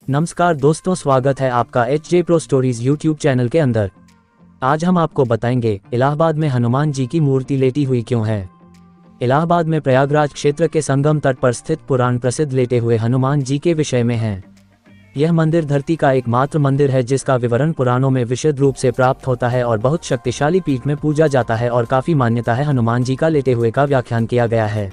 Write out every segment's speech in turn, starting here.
नमस्कार दोस्तों, स्वागत है आपका HJ Pro Stories YouTube channel के अंदर। आज हम आपको बताएंगे इलाहाबाद में हनुमान जी की मूर्ति लेटी हुई क्यों है। इलाहाबाद में प्रयागराज क्षेत्र के संगम तट पर स्थित पुराण प्रसिद्ध लेटे हुए हनुमान जी के विषय में है। यह मंदिर धरती का एकमात्र मंदिर है जिसका विवरण पुराणों में विशद रूप से प्राप्त होता है और बहुत शक्तिशाली पीठ में पूजा जाता है और काफी मान्यता है हनुमान जी का लेटे हुए का व्याख्यान किया गया है।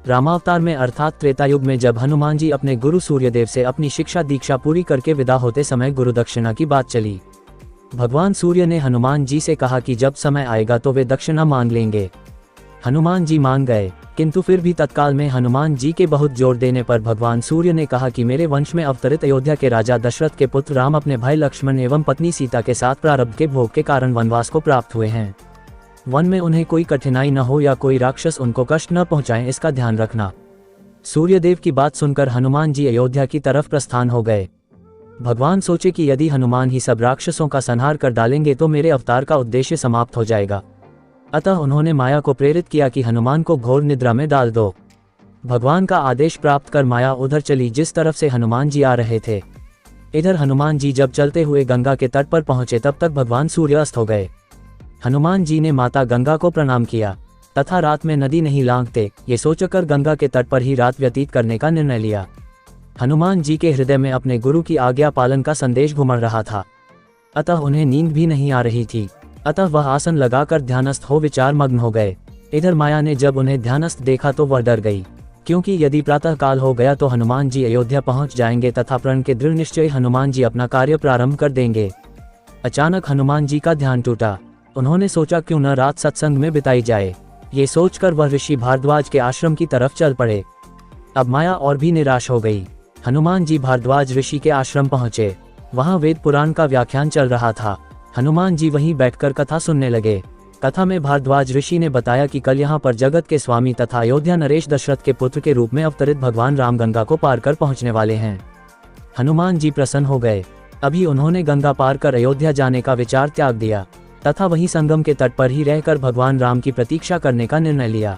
रामावतार में अर्थात त्रेता युग में जब हनुमान जी अपने गुरु सूर्यदेव से अपनी शिक्षा दीक्षा पूरी करके विदा होते समय गुरु दक्षिणा की बात चली। भगवान सूर्य ने हनुमान जी से कहा कि जब समय आएगा तो वे दक्षिणा मांग लेंगे। हनुमान जी मान गए, किंतु फिर भी तत्काल में हनुमान जी के बहुत जोर देने पर भगवान सूर्य ने कहा कि मेरे वंश में अवतरित अयोध्या के राजा दशरथ के पुत्र राम अपने भाई लक्ष्मण एवं पत्नी सीता के साथ प्रारब्ध के भोग के कारण वनवास को प्राप्त हुए हैं। वन में उन्हें कोई कठिनाई न हो या कोई राक्षस उनको कष्ट न पहुंचाएं, इसका ध्यान रखना। सूर्यदेव की बात सुनकर हनुमान जी अयोध्या की तरफ प्रस्थान हो गए। भगवान सोचे कि यदि हनुमान ही सब राक्षसों का संहार कर डालेंगे तो मेरे अवतार का उद्देश्य समाप्त हो जाएगा। अतः उन्होंने माया को प्रेरित किया कि हनुमान को घोर निद्रा में डाल दो। भगवान का आदेश प्राप्त कर माया उधर चली जिस तरफ से हनुमान जी आ रहे थे। इधर हनुमान जी जब चलते हुए गंगा के तट पर पहुंचे तब तक भगवान सूर्य अस्त हो गए। हनुमान जी ने माता गंगा को प्रणाम किया तथा रात में नदी नहीं लांघते, ये सोचकर गंगा के तट पर ही रात व्यतीत करने का निर्णय लिया। हनुमान जी के हृदय में अपने गुरु की आज्ञा पालन का संदेश घुमड़ रहा था, अतः उन्हें नींद भी नहीं आ रही थी। अतः वह आसन लगाकर ध्यानस्थ हो विचार मग्न हो गए। इधर माया ने जब उन्हें ध्यानस्थ देखा तो वह डर गई, क्योंकि यदि प्रातः काल हो गया तो हनुमान जी अयोध्या पहुंच जाएंगे तथा प्रण के दृढ़ निश्चय हनुमान जी अपना कार्य प्रारंभ कर देंगे। अचानक हनुमान जी का ध्यान टूटा। उन्होंने सोचा क्यों न रात सत्संग में बिताई जाए। ये सोचकर वह ऋषि भारद्वाज के आश्रम की तरफ चल पड़े। अब माया और भी निराश हो गई। हनुमान जी भारद्वाज ऋषि के आश्रम पहुंचे। वहां वेद पुराण का व्याख्यान चल रहा था। हनुमान जी वहीं बैठकर कथा सुनने लगे। कथा में भारद्वाज ऋषि ने बताया कि कल यहाँ पर जगत के स्वामी तथा अयोध्या नरेश दशरथ के पुत्र के रूप में अवतरित भगवान राम गंगा को पार कर पहुंचने वाले हैं। हनुमान जी प्रसन्न हो गए। अभी उन्होंने गंगा पार कर अयोध्या जाने का विचार त्याग दिया तथा वहीं संगम के तट पर ही रहकर भगवान राम की प्रतीक्षा करने का निर्णय लिया।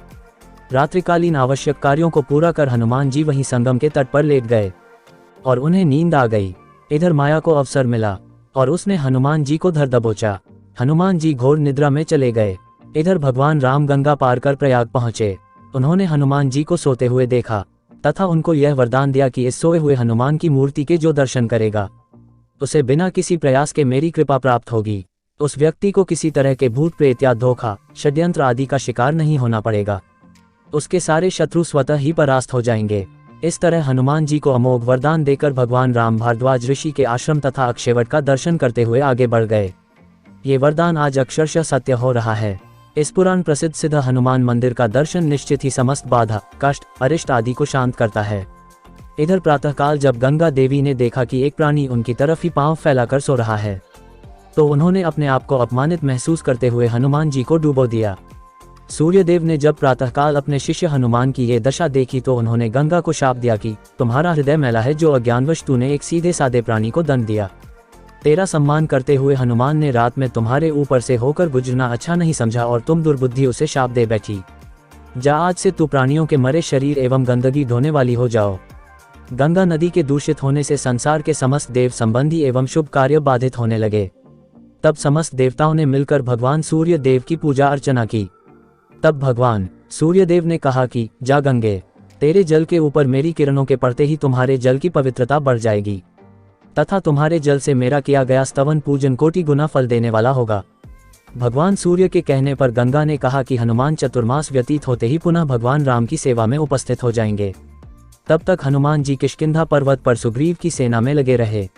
रात्रिकालीन आवश्यक कार्यों को पूरा कर हनुमान जी वहीं संगम के तट पर लेट गए और उन्हें नींद आ गई। इधर माया को अवसर मिला और उसने हनुमान जी को धर दबोचा। हनुमान जी घोर निद्रा में चले गए। इधर भगवान राम गंगा पार कर प्रयाग पहुंचे। उन्होंने हनुमान जी को सोते हुए देखा तथा उनको यह वरदान दिया कि इस सोए हुए हनुमान की मूर्ति के जो दर्शन करेगा उसे बिना किसी प्रयास के मेरी कृपा प्राप्त होगी। उस व्यक्ति को किसी तरह के भूत प्रेत या धोखा षड्यंत्र आदि का शिकार नहीं होना पड़ेगा। उसके सारे शत्रु स्वतः ही परास्त हो जाएंगे। इस तरह हनुमान जी को अमोघ वरदान देकर भगवान राम भारद्वाज ऋषि के आश्रम तथा अक्षयवट का दर्शन करते हुए आगे बढ़ गए। ये वरदान आज अक्षरशः सत्य हो रहा है। इस पुराण प्रसिद्ध सिद्ध हनुमान मंदिर का दर्शन निश्चित ही समस्त बाधा कष्ट अरिष्ट आदि को शांत करता है। इधर प्रातःकाल जब गंगा देवी ने देखा कि एक प्राणी उनकी तरफ ही पांव फैलाकर सो रहा है तो उन्होंने अपने आप को अपमानित महसूस करते हुए हनुमान जी को डुबो दिया। सूर्यदेव ने जब प्रातःकाल अपने शिष्य हनुमान की ये दशा देखी तो उन्होंने गंगा को शाप दिया कि तुम्हारा हृदय मैला है जो अज्ञानवश तूने एक सीधे सादे प्राणी को दंड दिया। तेरा सम्मान करते हुए हनुमान ने रात में तुम्हारे ऊपर से होकर गुजरना अच्छा नहीं समझा और तुम दुर्बुद्धि उसे शाप दे बैठी। जा आज से तू प्राणियों के मरे शरीर एवं गंदगी ढोने वाली हो जाओ। गंगा नदी के दूषित होने से संसार के समस्त देव संबंधी एवं शुभ कार्य बाधित होने लगे। तब समस्त देवताओं ने मिलकर भगवान सूर्य देव की पूजा अर्चना की। तब भगवान सूर्य देव ने कहा कि जा गंगे, तेरे जल के ऊपर मेरी किरणों के पड़ते ही तुम्हारे जल की पवित्रता बढ़ जाएगी तथा तुम्हारे जल से मेरा किया गया स्तवन पूजन कोटि गुना फल देने वाला होगा। भगवान सूर्य के कहने पर गंगा ने कहा कि हनुमान चतुर्मास व्यतीत होते ही पुनः भगवान राम की सेवा में उपस्थित हो जाएंगे। तब तक हनुमान जी किष्किंधा पर्वत पर सुग्रीव की सेना में लगे रहे।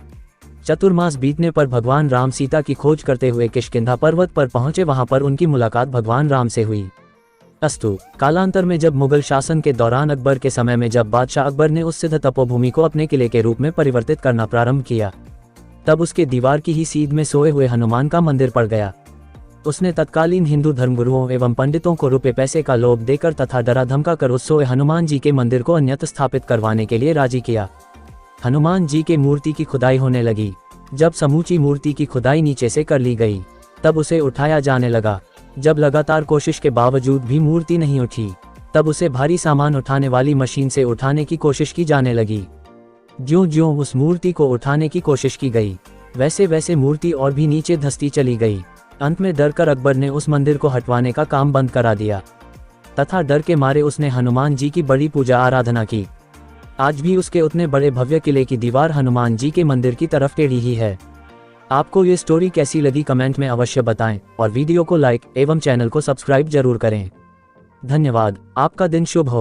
चतुर्मास बीतने पर भगवान राम सीता की खोज करते हुए किष्किंधा पर्वत पर पहुंचे। वहां पर उनकी मुलाकात भगवान राम से हुई। अस्तु कालांतर में जब मुगल शासन के दौरान अकबर के समय में जब बादशाह अकबर ने उस सिद्ध तपोभूमि को अपने किले के रूप में परिवर्तित करना प्रारंभ किया तब उसके दीवार की ही सीध में सोए हुए हनुमान का मंदिर पड़ गया। उसने तत्कालीन हिंदू धर्मगुरुओं एवं पंडितों को रुपए पैसे का लोभ देकर तथा डरा धमका कर उस सोए हनुमान जी के मंदिर को अन्यत्र स्थापित करवाने के लिए राजी किया। हनुमान जी के मूर्ति की खुदाई होने लगी। जब समूची मूर्ति की खुदाई नीचे से कर ली गई तब उसे उठाया जाने लगा। जब लगातार कोशिश के बावजूद भी मूर्ति नहीं उठी तब उसे भारी सामान उठाने वाली मशीन से उठाने की कोशिश की जाने लगी। ज्यों ज्यों उस मूर्ति को उठाने की कोशिश की गई, वैसे वैसे मूर्ति और भी नीचे धंसती चली गई। अंत में डर कर अकबर ने उस मंदिर को हटवाने का काम बंद करा दिया तथा डर के मारे उसने हनुमान जी की बड़ी पूजा आराधना की। आज भी उसके उतने बड़े भव्य किले की दीवार हनुमान जी के मंदिर की तरफ टेढ़ी ही है। आपको ये स्टोरी कैसी लगी कमेंट में अवश्य बताएं और वीडियो को लाइक एवं चैनल को सब्सक्राइब जरूर करें। धन्यवाद। आपका दिन शुभ हो।